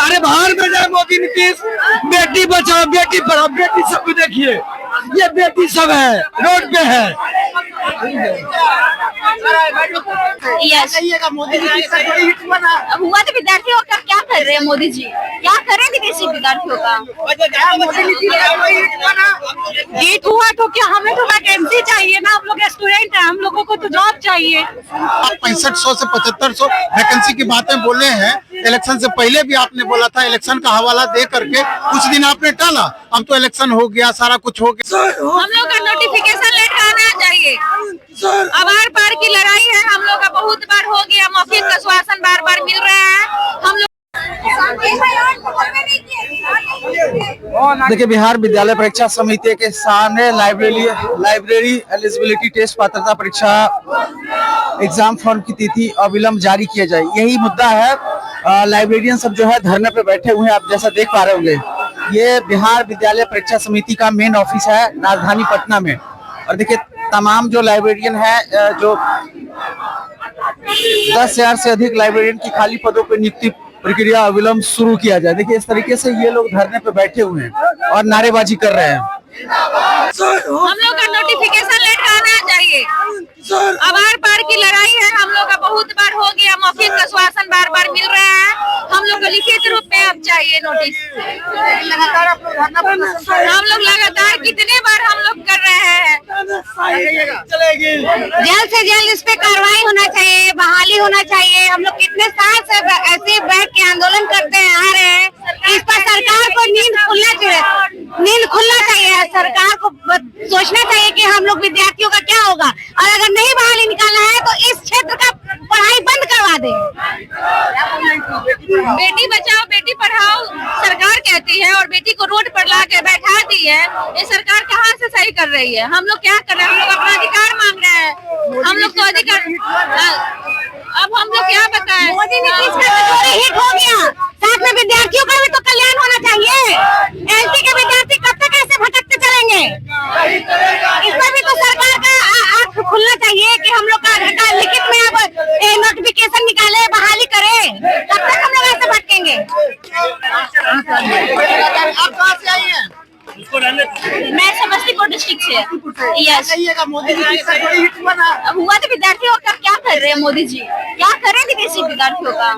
अरे बाहर में जाए मोदी नीतीश, बेटी बचाओ बेटी पढ़ाओ, बेटी सब को देखिए, ये बेटी सब है रोड पे है। मोदी जी अब हुआ तो विद्यार्थियों का क्या कर रहे हैं मोदी जी, क्या करें विदेशी विद्यार्थियों का? हिट हुआ तो क्या, हमें तो वैकेंसी चाहिए ना, हम लोग स्टूडेंट हैं, हम लोगों को तो जॉब चाहिए। 6500 से 7500 वैकेंसी की बातें बोले हैं। इलेक्शन से पहले भी आपने बोला था, इलेक्शन का हवाला दे करके कुछ दिन आपने टाला। अब तो इलेक्शन हो गया, सारा कुछ हो गया। हम लोग का नोटिफिकेशन लेटर आना चाहिए। अब आर पार की लड़ाई है, हम लोग का बहुत बार हो गया, मौखिक आश्वासन बार बार मिल रहा है। हम लोग देखिए, बिहार विद्यालय परीक्षा समिति के सामने लाइब्रेरी एलिजिबिलिटी टेस्ट पात्रता परीक्षा एग्जाम फॉर्म की तिथि अविलंब जारी किया जाए, यही मुद्दा है। लाइब्रेरियन सब जो है धरने पे बैठे हुए हैं, आप जैसा देख पा रहे होंगे। ये बिहार विद्यालय परीक्षा समिति का मेन ऑफिस है राजधानी पटना में। और देखिए, तमाम जो लाइब्रेरियन है, जो 10,000 से अधिक लाइब्रेरियन की खाली पदों पर नियुक्ति प्रक्रिया अविलंब शुरू किया जाए। देखिए, इस तरीके से ये लोग धरने पे बैठे हुए हैं और नारेबाजी कर रहे हैं। हम लोग का नोटिफिकेशन लेटर आना चाहिए। अब आर पार की लड़ाई है, हम लोग का बहुत बार हो गया, मौखिक आश्वासन बार बार मिल रहा है। हम लोग को लिखित रूप में अब चाहिए नोटिस। हम लोग लगातार कितने बार हम लोग कर रहे हैं। जल्द से जल्द इस पे कार्रवाई होना चाहिए, बहाली होना चाहिए। हम लोग कितने साल से ऐसे बैठ के आंदोलन करते आ रहे हैं। इस पर सरकार को नींद खुलना चाहिए। सरकार को सोचना चाहिए कि हम लोग विद्यार्थियों का क्या होगा, और अगर नहीं बहाली निकालना है तो इस क्षेत्र का पढ़ाई बंद करवा दे। बेटी बचाओ बेटी पढ़ाओ सरकार कहती है, और बेटी को रोड पर ला के बैठा दी है। ये सरकार कहाँ से सही कर रही है? हम लोग क्या कर रहे हैं? हम लोग अपना अधिकार मांग रहे हैं। हम लोग तो अधिकार, अब हम लोग क्या बताएं? मोदी नीतीश का तिजोरी हिट हो गया, साथ में विद्यार्थियों का भी तो कल्याण होना चाहिए। एलसी के विद्यार्थी कब तक ऐसे भटकते चलेंगे? इसमें भी तो सरकार का आंख खुलना चाहिए कि हम लोग का अधिकार लिखित में अब नोटिफिकेशन निकाले, बहाली करे। कब तक हम लोग ऐसे भटकेंगे? आप कहाँ से आई हैं? मैं समस्तीपुर डिस्ट्रिक्ट से। यस, मोदी जी अब हुआ तो विद्यार्थियों का क्या कर रहे हैं मोदी जी, क्या करें विदेशी विद्यार्थियों का?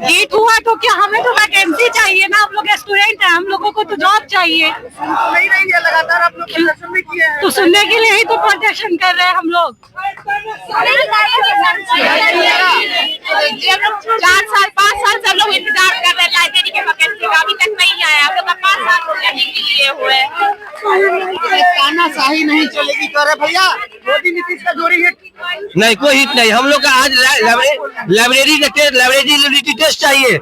हिट हुआ तो क्या, हमें तो वैकेंसी चाहिए ना, हम लोग स्टूडेंट हैं, हम लोगों को तो जॉब चाहिए। नहीं रही है, लगातार आप लोग प्रदर्शन भी किए हैं। तो सुनने के लिए ही तो प्रोटेक्शन कर रहे हैं हम लोग। 4 साल 5 साल से लोग इंतजार कर रहे हैं लाइब्रेरी के वैकेंसी का, अभी तक नहीं आया। हम लोग का 5 साल हो गया डिग्री लिए हुए। तानाशाही नहीं चलेगी करे भैया। मोदी नीतीश का जोड़ी हिट नहीं, कोई हिट नहीं। हम लोग का आज लाइब्रेरी टेस्ट चाहिए।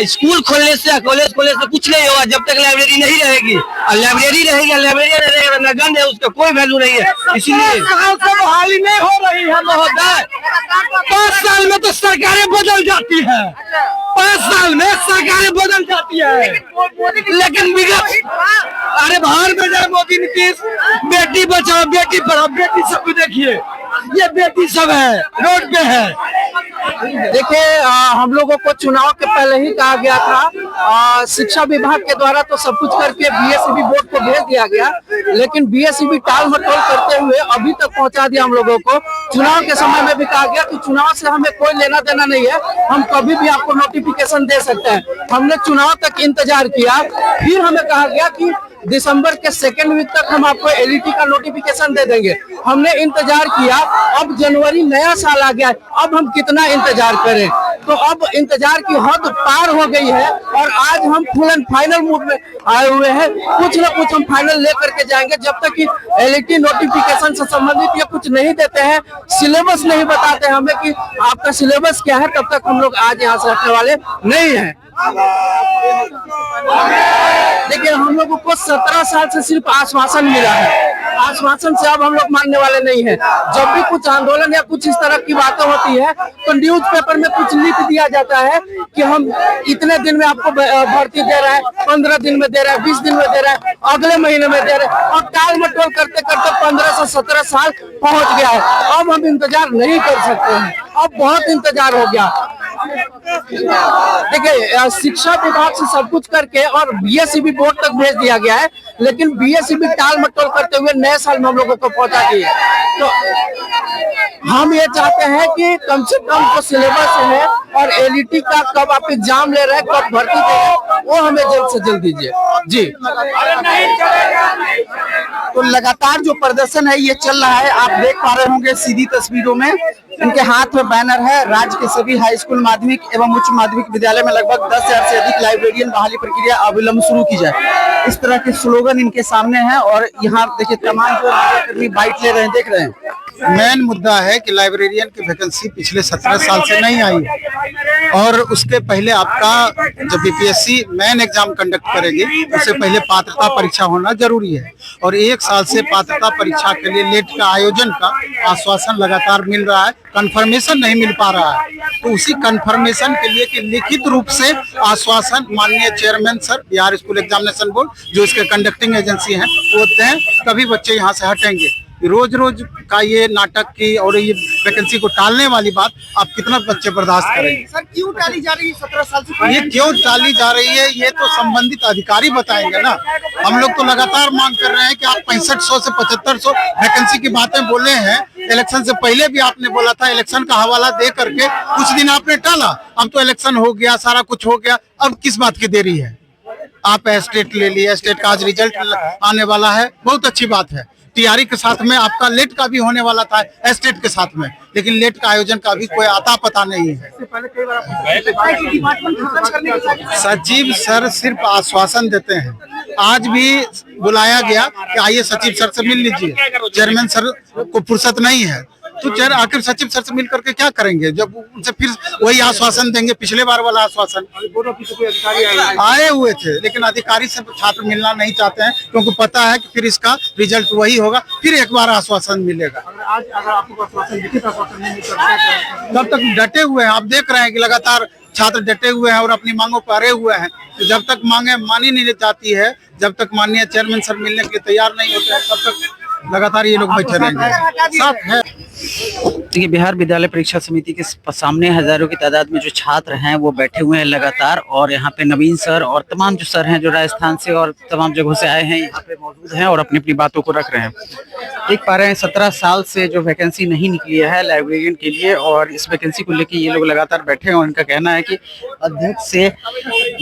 स्कूल खोलने से कॉलेज खोलने से कुछ नहीं होगा जब तक लाइब्रेरी नहीं रहेगी। और लाइब्रेरी रहेगी, लाइब्रेरी नगण्य है, उसका कोई वैल्यू नहीं है। इसीलिए बहाली नहीं हो रही है महोदय। 5 साल में तो सरकारें बदल जाती है, 5 साल में सरकारें बदल जाती है, लेकिन अरे बाहर में जाए मोदी नीतीश, बेटी बचाओ बेटी पढ़ाओ, बेटी सब को देखिए, ये बेटी सब है रोड पे है। देखिए, हम लोगों को चुनाव के पहले ही कहा गया था, शिक्षा विभाग के द्वारा तो सब कुछ करके बीएसईबी बोर्ड को भेज दिया गया, लेकिन बीएसईबी टाल मटोल करते हुए अभी तक पहुंचा दिया हम लोगों को। चुनाव के समय में भी कहा गया कि चुनाव से हमें कोई लेना देना नहीं है, हम कभी भी आपको नोटिफिकेशन दे सकते हैं। हमने चुनाव तक इंतजार किया, फिर हमें कहा गया कि दिसंबर के 2nd वीक तक हम आपको एलईटी का नोटिफिकेशन दे देंगे। हमने इंतजार किया, अब जनवरी नया साल आ गया, अब हम कितना इंतजार करें? तो अब इंतजार की हद पार हो गई है, और आज हम फुल एंड फाइनल मूड में आए हुए हैं। कुछ ना कुछ हम फाइनल लेकर के जाएंगे। जब तक कि एलईटी नोटिफिकेशन से संबंधित ये कुछ नहीं देते हैं, सिलेबस नहीं बताते हमें कि आपका सिलेबस क्या है, तब तक हम लोग आज यहाँ से हटने वाले नहीं है। देखिए, हम लोगों को 17 साल से सिर्फ आश्वासन मिला है, आश्वासन से अब हम लोग मानने वाले नहीं हैं। जब भी कुछ आंदोलन या कुछ इस तरह की बातें होती है तो न्यूज़पेपर में कुछ लिख दिया जाता है कि हम इतने दिन में आपको भर्ती दे रहा है, 15 दिन में दे रहा है, 20 दिन में दे रहा है, अगले महीने में दे रहा है, और टाल मटोल करते करते 15 से 17 साल पहुंच गया है। अब हम इंतजार नहीं कर सकते हैं, अब बहुत इंतजार हो गया। देखिए शिक्षा विभाग से सब कुछ करके और बीएसईबी बोर्ड तक भेज दिया गया है, लेकिन बीएसईबी टाल मटोल करते हुए नए साल में हम लोगों को पहुंचा दिए। तो हम ये चाहते हैं कि कम से कम जो सिलेबस है और एलईटी का कब आप एग्जाम ले रहे हैं, कब भर्ती दे रहे हैं, वो हमें जल्द से जल्द दीजिए जी। तो लगातार जो प्रदर्शन है ये चल रहा है, आप देख पा रहे होंगे सीधी तस्वीरों में इनके हाथ में बैनर है। राज्य के सभी हाई स्कूल, माध्यमिक एवं उच्च माध्यमिक विद्यालय में लगभग 10,000 से अधिक लाइब्रेरियन बहाली प्रक्रिया अविलंब शुरू की जाए, इस तरह के स्लोगन इनके सामने हैं। और यहाँ देखिए तमाम जो बाइट ले रहे हैं, देख रहे हैं। मेन मुद्दा है कि लाइब्रेरियन की वैकेंसी पिछले 17 साल से नहीं आई, और उसके पहले आपका जब बीपीएससी मेन एग्जाम कंडक्ट करेगी उससे पहले पात्रता परीक्षा होना जरूरी है। और 1 साल से पात्रता परीक्षा के लिए लेट का आयोजन का आश्वासन लगातार मिल रहा है, कंफर्मेशन नहीं मिल पा रहा है। तो उसी कंफर्मेशन के लिए कि लिखित रूप से आश्वासन माननीय chairman sir Bihar school examination board जो इसके कंडक्टिंग एजेंसी हैं वो दें, तभी बच्चे यहाँ से हटेंगे। रोज रोज का ये नाटक की और ये वैकेंसी को टालने वाली बात आप कितना बच्चे बर्दाश्त करेंगे? सर क्यों टाली जा रही है 17 साल से? ये क्यों टाली जा रही है ये तो संबंधित अधिकारी बताएंगे ना। हम लोग तो लगातार मांग कर रहे हैं कि आप 6500 से 7500 वैकेंसी की बातें बोले हैं, इलेक्शन से पहले भी आपने बोला था, इलेक्शन का हवाला दे करके कुछ दिन आपने टाला। अब तो इलेक्शन हो गया, सारा कुछ हो गया, अब किस बात की देरी है? आप स्टेट ले लिया, स्टेट का आज रिजल्ट आने वाला है, बहुत अच्छी बात है। तैयारी के साथ में आपका लेट का भी होने वाला था स्टेट के साथ में, लेकिन लेट का आयोजन का भी कोई आता पता नहीं है। सचिव सर सिर्फ आश्वासन देते हैं। आज भी बुलाया गया कि आइए सचिव सर से मिल लीजिए, चेयरमैन सर को फुर्सत नहीं है। तो आखिर सचिव सर से मिल करके क्या करेंगे जब उनसे फिर वही आश्वासन देंगे, पिछले बार वाला आश्वासन। आए हुए थे लेकिन अधिकारी से छात्र मिलना नहीं चाहते हैं, क्योंकि पता है कि फिर इसका रिजल्ट वही होगा, फिर एक बार आश्वासन मिलेगा। अगर आपको आश्वासन लिखित आश्वासन नहीं मिलता तब तक डटे हुए हैं। आप देख रहे हैं कि लगातार छात्र डटे हुए हैं और अपनी मांगों पर अड़े हुए हैं। तो जब तक मांगे मानी नहीं जाती है, जब तक माननीय चेयरमैन सर मिलने के लिए तैयार नहीं होते हैं, तब तक लगातार ये लोग बैठे रहेंगे। साथ है देखिए बिहार विद्यालय परीक्षा समिति के सामने हजारों की तादाद में जो छात्र हैं वो बैठे हुए हैं लगातार, और यहाँ पे नवीन सर और तमाम जो सर हैं जो राजस्थान से और तमाम जगहों से आए हैं यहाँ पे मौजूद हैं और अपनी अपनी बातों को रख रहे हैं। देख पा रहे हैं 17 साल से जो वैकेंसी नहीं निकली है लाइब्रेरियन के लिए, और इस वैकेंसी को लेकर ये लोग लगातार बैठे हैं। और इनका कहना है कि अध्यक्ष से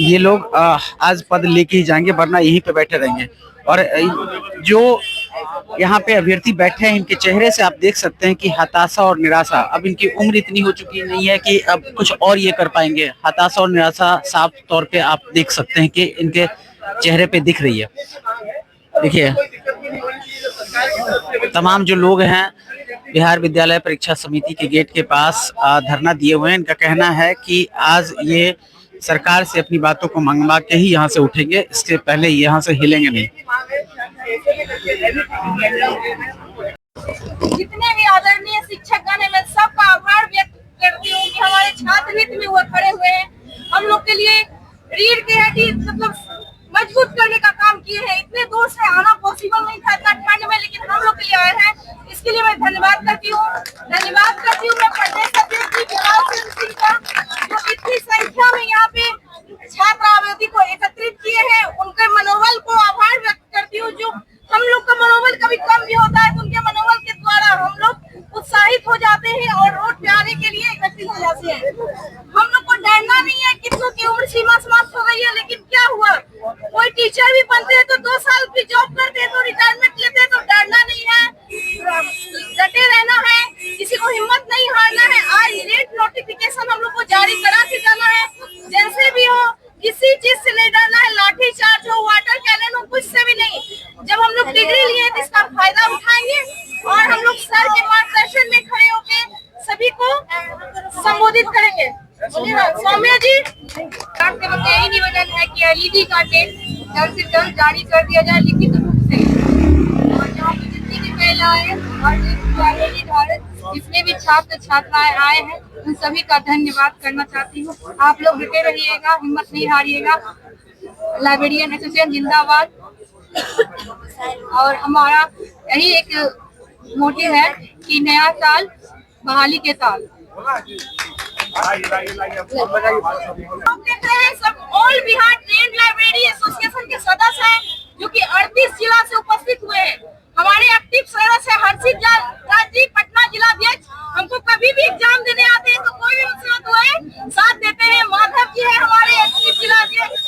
ये लोग आज पद लेके ही जाएंगे, वरना यहीं पे बैठे रहेंगे। और जो यहाँ पे अभ्यर्थी बैठे हैं इनके चेहरे से आप देख सकते हैं कि हताशा और निराशा। अब इनकी उम्र इतनी हो चुकी नहीं है कि अब कुछ और ये कर पाएंगे। हताशा और निराशा साफ तौर पे आप देख सकते हैं कि इनके चेहरे पे दिख रही है। देखिए तमाम जो लोग हैं बिहार विद्यालय परीक्षा समिति के गेट के पास धरना दिए हुए हैं। इनका कहना है कि आज ये सरकार से अपनी बातों को मंगवा के ही यहाँ से उठेंगे, इसके पहले यहाँ से हिलेंगे नहीं। जितने भी आदरणीय शिक्षकगण हैं मैं सबका आभार व्यक्त करती हूँ कि हमारे छात्र हित में वो खड़े हुए हैं, हम लोग के लिए रीढ़ की हड्डी मतलब मजबूत करने का काम किए हैं। इतने दूर से आना पॉसिबल नहीं था इतना ठंड में, लेकिन हम लोग के लिए आए हैं, इसके लिए मैं धन्यवाद करती हूँ। मैं प्रदेश अध्यक्ष सिंह का जो इतनी संख्या में यहाँ पे छात्र आबादी को एकत्रित किए हैं, उनके मनोबल को आभार व्यक्त करती हूँ। जो हम लोग का मनोबल कभी कम भी होता है तो उनके मनोबल के द्वारा हम लोग उत्साहित हो जाते हैं और रोड पे आने के लिए एकत्रित हो जाते हैं। हम लोग को डरना नहीं है, कितनों की उम्र सीमा समाप्त हो गई है, लेकिन क्या हुआ, कोई टीचर भी बनते हैं तो 2 साल की जॉब करते हैं तो रिटायरमेंट लेते हैं, तो डरना नहीं है, डटे रहना है, किसी को हिम्मत नहीं हारना है। आज लेट नोटिफिकेशन हम लोग को जारी करा के जाना है, जैसे भी हो किसी चीज से नहीं डरना है, लाठी चार्ज हो, वाटर कैनन हो, कुछ से भी नहीं। जब हम लोग डिग्री लिए तो इसका फायदा उठाएंगे और हम लोग सर के मार्गदर्शन में खड़े होके सभी को संबोधित करेंगे। सौम्या जी, यही निवेदन है कि एलईडी का डेट जल्द से जल्द जारी कर दिया जाए लिखित रूप से, और यहाँ पे जितनी भी महिलाएं और जितने भी छात्र छात्राएं आए हैं उन सभी का धन्यवाद करना चाहती हूँ। आप लोग डटे रहिएगा, हिम्मत नहीं हारिएगा। लाइब्रेरियन एसोसिएशन जिंदाबाद। और हमारा यही एक मोटिव है कि नया साल बहाली के साल। हम देख रहे हैं सब all Bihar trend library association के सदस्य हैं जो कि 38 जिला से उपस्थित हुए हैं। हमारे एक्टिव सदस्य है हर्षित राज जी, पटना जिलाध्यक्ष। हमको कभी भी एग्जाम देने आते हैं तो कोई भी मुसीबत हुए साथ देते हैं। माधव जी है हमारे एक्टिव जिलाध्यक्ष,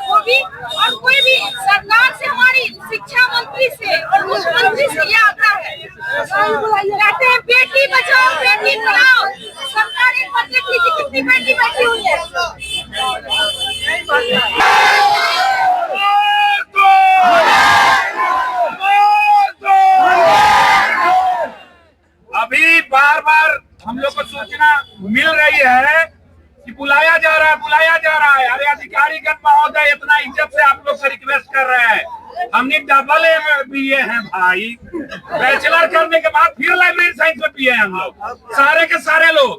वो भी, और कोई भी सरकार से, हमारी शिक्षा मंत्री से और मुख्यमंत्री से ये आता है, कहते हैं बेटी बचाओ बेटी पढ़ाओ। सरकार एक बार देख लीजिए कितनी बेटी बैठी हुई है। अभी बार बार हम लोग को सूचना मिल रही है कि बुलाया जा रहा है। अरे अधिकारीगण महोदय, इतना इज्जत से आप लोग से रिक्वेस्ट कर रहे हैं। हमने डबल BA हैं भाई, बैचलर करने के बाद फिर लाइब्रेरी साइंस में BA हैं हम लोग, सारे के सारे लोग।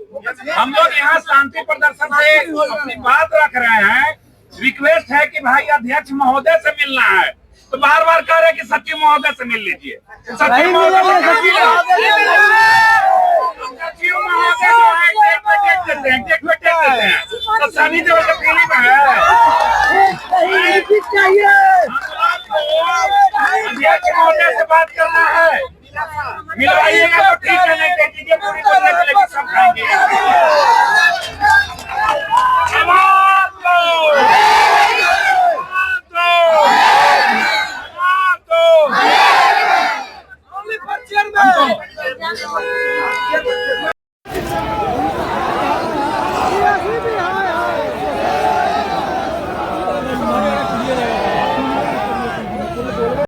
हम लोग यहाँ शांति प्रदर्शन से अपनी बात रख रहे हैं। रिक्वेस्ट है कि भाई अध्यक्ष महोदय से मिलना है, तो बार बार कह रहे हैं कि सचिव महोदय से मिल लीजिए। सचिव महोदय जो है डेट देते हैं, तो सभी जो तकलीफ है अध्यक्ष महोदय से बात करना है। मिलवाइएगा तो ठीक है, नहीं दे दीजिए पूरी कोशिश सब खाएंगे। Only for chairman.